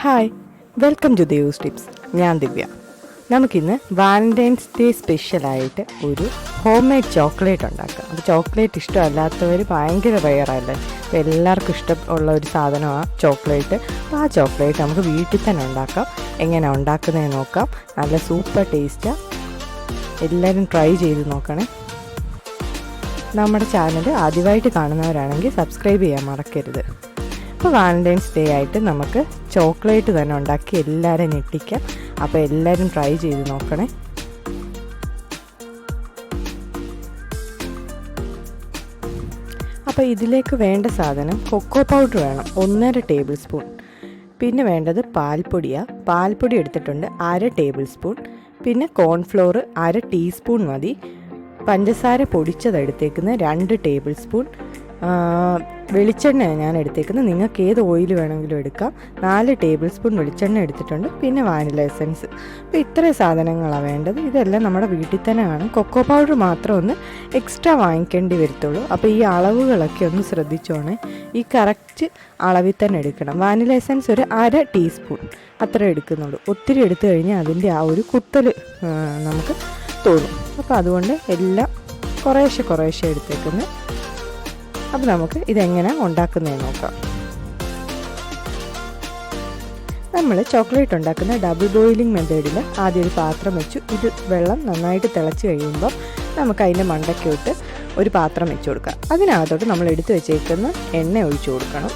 Hi, welcome to Devu's tips. ഞാൻ ദിവ്യ. നമുക്കിന്ന് Valentine's day സ്പെഷ്യലായിട്ട് ഒരു ഹോം മെയ്ഡ് ചോക്ലേറ്റ് ഉണ്ടാക്കാം. അപ്പോൾ ചോക്ലേറ്റ് ഇഷ്ടമല്ലാത്തവർ ഭയങ്കര റെയറല്ലേ. അപ്പോൾ എല്ലാവർക്കും ഇഷ്ടമുള്ള ഒരു സാധനമാണ് ചോക്ലേറ്റ്. അപ്പോൾ ആ ചോക്ലേറ്റ് നമുക്ക് വീട്ടിൽ തന്നെ ഉണ്ടാക്കാം. എങ്ങനെയാണ് ഉണ്ടാക്കുന്നതെന്ന് നോക്കാം. നല്ല സൂപ്പർ ടേസ്റ്റാണ്. എല്ലാവരും ട്രൈ ചെയ്ത് നോക്കണേ. നമ്മുടെ ചാനൽ ആദ്യമായിട്ട് കാണുന്നവരാണെങ്കിൽ സബ്സ്ക്രൈബ് ചെയ്യാൻ മറക്കരുത്. അപ്പോൾ വാലന്റൈൻസ് ഡേ ആയിട്ട് നമുക്ക് ചോക്ലേറ്റ് തന്നെ ഉണ്ടാക്കി എല്ലാവരും ഞെട്ടിക്കാം. അപ്പോൾ എല്ലാവരും ട്രൈ ചെയ്ത് നോക്കണേ. അപ്പോൾ ഇതിലേക്ക് വേണ്ട സാധനം കൊക്കോ പൗഡർ വേണം, 1.5 ടേബിൾ സ്പൂൺ. പിന്നെ വേണ്ടത് പാൽപ്പൊടിയാണ്. പാൽപ്പൊടി എടുത്തിട്ടുണ്ട് 1/2 ടേബിൾ സ്പൂൺ. പിന്നെ കോൺഫ്ലോർ 1/2 ടീസ്പൂൺ മതി. പഞ്ചസാര പൊടിച്ചതെടുത്തേക്കുന്നത് 2 ടേബിൾ സ്പൂൺ. വെളിച്ചെണ്ണയാണ് ഞാൻ എടുത്തേക്കുന്നത്. നിങ്ങൾക്ക് ഏത് ഓയിൽ വേണമെങ്കിലും എടുക്കാം. 4 ടേബിൾ സ്പൂൺ വെളിച്ചെണ്ണ എടുത്തിട്ടുണ്ട്. പിന്നെ വാനില എസൻസ്. അപ്പോൾ ഇത്രയും സാധനങ്ങളാണ് വേണ്ടത്. ഇതെല്ലാം നമ്മുടെ വീട്ടിൽ തന്നെ കാണും. കൊക്കോ പൗഡർ മാത്രം ഒന്ന് എക്സ്ട്രാ വാങ്ങിക്കേണ്ടി വരത്തുള്ളൂ. അപ്പോൾ ഈ അളവുകളൊക്കെ ഒന്ന് ശ്രദ്ധിച്ചോണേ. ഈ കറക്റ്റ് അളവിൽ തന്നെ എടുക്കണം. വാനില എസൻസ് ഒരു 1/2 ടീസ്പൂൺ അത്ര എടുക്കുന്നുള്ളൂ. ഒത്തിരി എടുത്തു കഴിഞ്ഞാൽ അതിൻ്റെ ആ ഒരു കുത്തൽ നമുക്ക് തോന്നും. അപ്പോൾ അതുകൊണ്ട് എല്ലാം കുറേശ്ശെ എടുത്തേക്കുന്നത്. അപ്പോൾ നമുക്ക് ഇതെങ്ങനെ ഉണ്ടാക്കുന്നതെന്ന് നോക്കാം. നമ്മൾ ചോക്ലേറ്റ് ഉണ്ടാക്കുന്ന ഡബിൾ ബോയിലിംഗ് മെത്തേഡിൽ ആദ്യം ഒരു പാത്രം വെച്ചു. ഇത് വെള്ളം നന്നായിട്ട് തിളച്ച് കഴിയുമ്പോൾ നമുക്ക് അതിൻ്റെ മണ്ടയ്ക്കോട്ട് ഒരു പാത്രം വെച്ച് കൊടുക്കാം. അതിനകത്തോട്ട് നമ്മൾ എടുത്ത് വെച്ചേക്കുന്ന എണ്ണ ഒഴിച്ചു കൊടുക്കണം.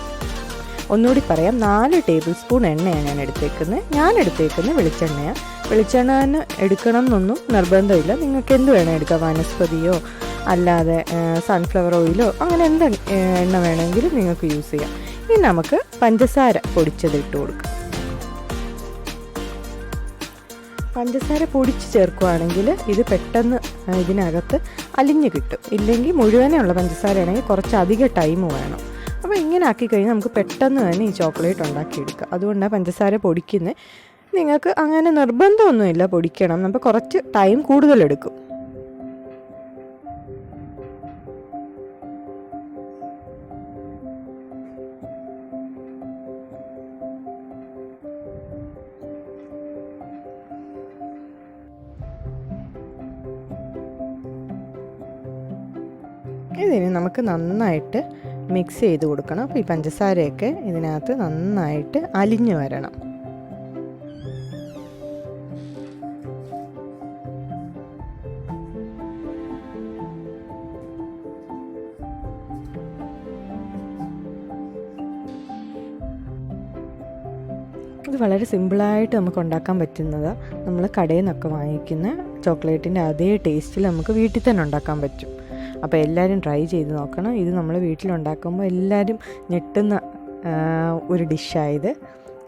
ഒന്നുകൂടി പറയാം, 4 ടേബിൾ സ്പൂൺ എണ്ണയാണ് ഞാൻ എടുത്തേക്കുന്നത്. ഞാൻ എടുത്തേക്കുന്നത് വെളിച്ചെണ്ണയാണ്. വെളിച്ചെണ്ണ എടുക്കണം എന്നൊന്നും നിർബന്ധമില്ല. നിങ്ങൾക്ക് എന്ത് വേണം എടുക്കാം. വനസ്പതിയോ അല്ലാതെ സൺഫ്ലവർ ഓയിലോ അങ്ങനെ എന്ത് എണ്ണ വേണമെങ്കിലും നിങ്ങൾക്ക് യൂസ് ചെയ്യാം. ഇനി നമുക്ക് പഞ്ചസാര പൊടിച്ചത് ഇട്ട് കൊടുക്കാം. പഞ്ചസാര പൊടിച്ച് ചേർക്കുകയാണെങ്കിൽ ഇത് പെട്ടെന്ന് ഇതിനകത്ത് അലിഞ്ഞ് കിട്ടും. ഇല്ലെങ്കിൽ മുഴുവനുള്ള പഞ്ചസാര ആണെങ്കിൽ കുറച്ചധികം ടൈം വേണം. അപ്പോൾ ഇങ്ങനെ ആക്കി കഴിഞ്ഞാൽ നമുക്ക് പെട്ടെന്ന് തന്നെ ഈ ചോക്ലേറ്റ് ഉണ്ടാക്കിയെടുക്കാം. അതുകൊണ്ടാണ് പഞ്ചസാര പൊടിക്കുന്നത്. നിങ്ങൾക്ക് അങ്ങനെ നിർബന്ധമൊന്നുമില്ല പൊടിക്കണം. അപ്പോൾ കുറച്ച് ടൈം കൂടുതലെടുക്കും. ഇതിന് നമുക്ക് നന്നായിട്ട് മിക്സ് ചെയ്ത് കൊടുക്കണം. അപ്പോൾ ഈ പഞ്ചസാരയൊക്കെ ഇതിനകത്ത് നന്നായിട്ട് അലിഞ്ഞു വരണം. ഇത് വളരെ സിമ്പിളായിട്ട് നമുക്ക് ഉണ്ടാക്കാൻ പറ്റുന്നത്. നമ്മൾ കടയിൽ നിന്നൊക്കെ വാങ്ങിക്കുന്ന ചോക്ലേറ്റിൻ്റെ അതേ ടേസ്റ്റിൽ നമുക്ക് വീട്ടിൽ തന്നെ ഉണ്ടാക്കാൻ പറ്റും. അപ്പോൾ എല്ലാവരും ട്രൈ ചെയ്ത് നോക്കണം. ഇത് നമ്മൾ വീട്ടിലുണ്ടാക്കുമ്പോൾ എല്ലാവരും ഞെട്ടുന്ന ഒരു ഡിഷായത്.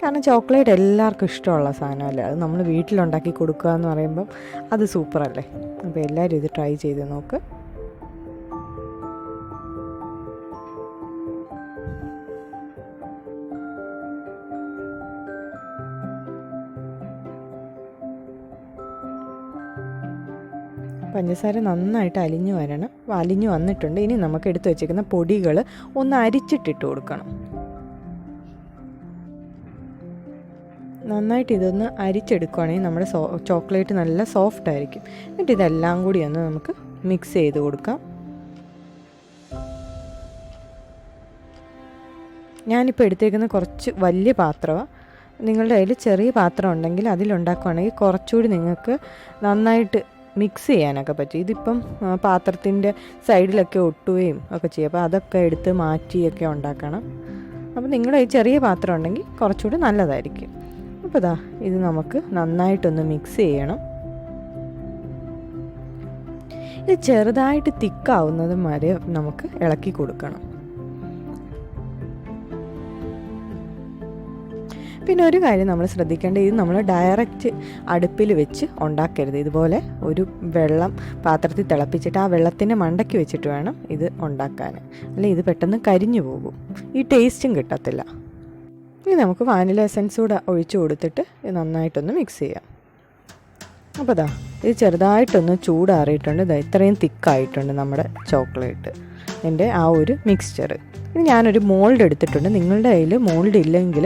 കാരണം ചോക്ലേറ്റ് എല്ലാവർക്കും ഇഷ്ടമുള്ള സാധനമല്ലേ. അത് നമ്മൾ വീട്ടിലുണ്ടാക്കി കൊടുക്കുക എന്ന് പറയുമ്പം അത് സൂപ്പറല്ലേ. അപ്പോൾ എല്ലാവരും ഇത് ട്രൈ ചെയ്ത് നോക്ക്. പഞ്ചസാര നന്നായിട്ട് അലിഞ്ഞു വരണം. അലിഞ്ഞു വന്നിട്ടുണ്ട്. ഇനി നമുക്ക് എടുത്ത് വെച്ചിരിക്കുന്ന പൊടികൾ ഒന്ന് അരിച്ചിട്ടിട്ട് കൊടുക്കണം. നന്നായിട്ട് ഇതൊന്ന് അരിച്ചെടുക്കുകയാണെങ്കിൽ നമ്മുടെ ചോക്ലേറ്റ് നല്ല സോഫ്റ്റ് ആയിരിക്കും. എന്നിട്ട് ഇതെല്ലാം കൂടി ഒന്ന് നമുക്ക് മിക്സ് ചെയ്ത് കൊടുക്കാം. ഞാനിപ്പോൾ എടുത്തേക്കുന്ന കുറച്ച് വലിയ പാത്രമാണ്. നിങ്ങളുടെ കയ്യിൽ ചെറിയ പാത്രം ഉണ്ടെങ്കിൽ അതിലുണ്ടാക്കുകയാണെങ്കിൽ കുറച്ചുകൂടി നിങ്ങൾക്ക് നന്നായിട്ട് മിക്സ് ചെയ്യാനൊക്കെ പറ്റും. ഇതിപ്പം പാത്രത്തിൻ്റെ സൈഡിലൊക്കെ ഒട്ടുകയും ഒക്കെ ചെയ്യും. അപ്പോൾ അതൊക്കെ എടുത്ത് മാറ്റിയൊക്കെ ഉണ്ടാക്കണം. അപ്പോൾ നിങ്ങളുടെ ഈ ചെറിയ പാത്രം ഉണ്ടെങ്കിൽ കുറച്ചുകൂടി നല്ലതായിരിക്കും. അപ്പോൾ ഇത് നമുക്ക് നന്നായിട്ടൊന്ന് മിക്സ് ചെയ്യണം. ഇത് ചെറുതായിട്ട് തിക്കാവുന്നതും വരെ നമുക്ക് ഇളക്കി കൊടുക്കണം. പിന്നെ ഒരു കാര്യം നമ്മൾ ശ്രദ്ധിക്കേണ്ടത്, ഇത് നമ്മൾ ഡയറക്റ്റ് അടുപ്പിൽ വെച്ച് ഉണ്ടാക്കരുത്. ഇതുപോലെ ഒരു വെള്ളം പാത്രത്തിൽ തിളപ്പിച്ചിട്ട് ആ വെള്ളത്തിൻ്റെ മണ്ടയ്ക്ക് വെച്ചിട്ട് വേണം ഇത് ഉണ്ടാക്കാൻ. അല്ലെങ്കിൽ ഇത് പെട്ടെന്ന് കരിഞ്ഞു പോകും. ഈ ടേസ്റ്റും കിട്ടത്തില്ല. ഇനി നമുക്ക് വാനില എസൻസ് കൂടെ ഒഴിച്ച് കൊടുത്തിട്ട് ഇത് നന്നായിട്ടൊന്ന് മിക്സ് ചെയ്യാം. അപ്പോൾ ഇത് ചെറുതായിട്ടൊന്ന് ചൂടാറിയിട്ടുണ്ട്. ഇത്രയും തിക്കായിട്ടുണ്ട് നമ്മുടെ ചോക്ലേറ്റ്. എൻ്റെ ആ ഒരു മിക്സ്ചർ. ഇത് ഞാനൊരു മോൾഡ് എടുത്തിട്ടുണ്ട്. നിങ്ങളുടെ കയ്യിൽ മോൾഡ് ഇല്ലെങ്കിൽ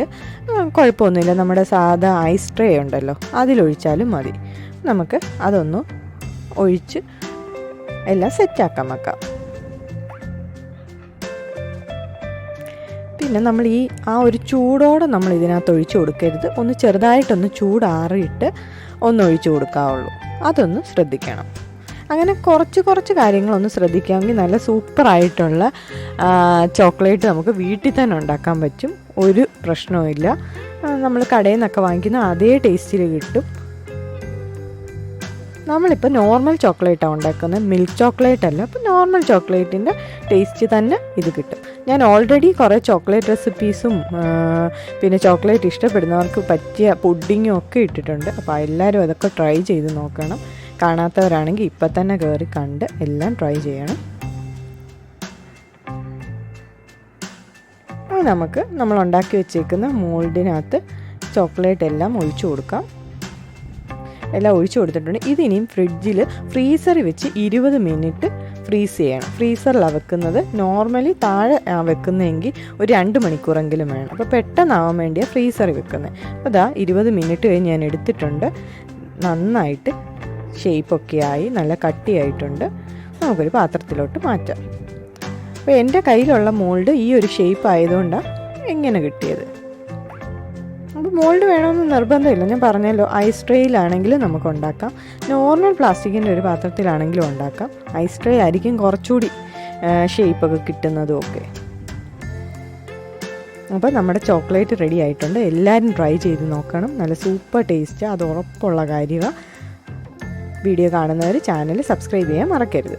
കുഴപ്പമൊന്നുമില്ല, നമ്മുടെ സാധാ ഐസ് ട്രേ ഉണ്ടല്ലോ അതിലൊഴിച്ചാലും മതി. നമുക്ക് അതൊന്ന് ഒഴിച്ച് എല്ലാം സെറ്റാക്കാൻ വെക്കാം. പിന്നെ നമ്മൾ ആ ഒരു ചൂടോടെ നമ്മൾ ഇതിനകത്ത് ഒഴിച്ച് കൊടുക്കരുത്. ഒന്ന് ചെറുതായിട്ടൊന്ന് ചൂടാറിയിട്ട് ഒന്ന് ഒഴിച്ച് കൊടുക്കാവുള്ളൂ. അതൊന്ന് ശ്രദ്ധിക്കണം. അങ്ങനെ കുറച്ച് കാര്യങ്ങളൊന്ന് ശ്രദ്ധിക്കാമെങ്കിൽ നല്ല സൂപ്പറായിട്ടുള്ള ചോക്ലേറ്റ് നമുക്ക് വീട്ടിൽ തന്നെ ഉണ്ടാക്കാൻ പറ്റും. ഒരു പ്രശ്നവുമില്ല. നമ്മൾ കടയിൽ നിന്നൊക്കെ വാങ്ങിക്കുന്ന അതേ ടേസ്റ്റിൽ കിട്ടും. നമ്മളിപ്പോൾ നോർമൽ ചോക്ലേറ്റാണ് ഉണ്ടാക്കുന്നത്, മിൽക്ക് ചോക്ലേറ്റ് അല്ല. അപ്പോൾ നോർമൽ ചോക്ലേറ്റിൻ്റെ ടേസ്റ്റ് തന്നെ ഇത് കിട്ടും. ഞാൻ ഓൾറെഡി കുറേ ചോക്ലേറ്റ് റെസിപ്പീസും പിന്നെ ചോക്ലേറ്റ് ഇഷ്ടപ്പെടുന്നവർക്ക് പറ്റിയ പുഡിങ്ങും ഒക്കെ ഇട്ടിട്ടുണ്ട്. അപ്പോൾ എല്ലാവരും അതൊക്കെ ട്രൈ ചെയ്ത് നോക്കണം. കാണാത്തവരാണെങ്കിൽ ഇപ്പം തന്നെ കയറി കണ്ട് എല്ലാം ട്രൈ ചെയ്യണം. അപ്പോൾ നമുക്ക് നമ്മൾ ഉണ്ടാക്കി വെച്ചേക്കുന്ന മോൾഡിനകത്ത് ചോക്ലേറ്റ് എല്ലാം ഒഴിച്ചു കൊടുക്കാം. എല്ലാം ഒഴിച്ചു കൊടുത്തിട്ടുണ്ട്. ഇതിനിയും ഫ്രീസറിൽ വെച്ച് 20 മിനിറ്റ് ഫ്രീസ് ചെയ്യണം. ഫ്രീസറിലാണ് വെക്കുന്നത്. നോർമലി താഴെ വെക്കുന്നതെങ്കിൽ ഒരു 2 മണിക്കൂറെങ്കിലും വേണം. അപ്പോൾ പെട്ടെന്നാവാൻ വേണ്ടിയാണ് ഫ്രീസറിൽ വെക്കുന്നത്. അപ്പോൾ 20 മിനിറ്റ് കഴിഞ്ഞ് ഞാൻ എടുത്തിട്ടുണ്ട്. നന്നായിട്ട് ഷേപ്പൊക്കെ ആയി നല്ല കട്ടിയായിട്ടുണ്ട്. നമുക്കൊരു പാത്രത്തിലോട്ട് മാറ്റാം. അപ്പോൾ എൻ്റെ കയ്യിലുള്ള മോൾഡ് ഈ ഒരു ഷേപ്പ് ആയതുകൊണ്ടാണ് എങ്ങനെ കിട്ടിയത്. അപ്പോൾ മോൾഡ് വേണമെന്ന് നിർബന്ധമില്ല. ഞാൻ പറഞ്ഞല്ലോ, ഐസ് ട്രേയിലാണെങ്കിലും നമുക്ക് ഉണ്ടാക്കാം, നോർമൽ പ്ലാസ്റ്റിക്കിൻ്റെ ഒരു പാത്രത്തിലാണെങ്കിലും ഉണ്ടാക്കാം. ഐസ് ട്രേ ആയിരിക്കും കുറച്ചുകൂടി ഷേപ്പൊക്കെ കിട്ടുന്നതും ഒക്കെ. അപ്പോൾ നമ്മുടെ ചോക്ലേറ്റ് റെഡി ആയിട്ടുണ്ട്. എല്ലാവരും ട്രൈ ചെയ്ത് നോക്കണം. നല്ല സൂപ്പർ ടേസ്റ്റ്, അത് ഉറപ്പുള്ള കാര്യമാണ്. വീഡിയോ കാണുന്നവർ ചാനൽ സബ്സ്ക്രൈബ് ചെയ്യാൻ മറക്കരുത്.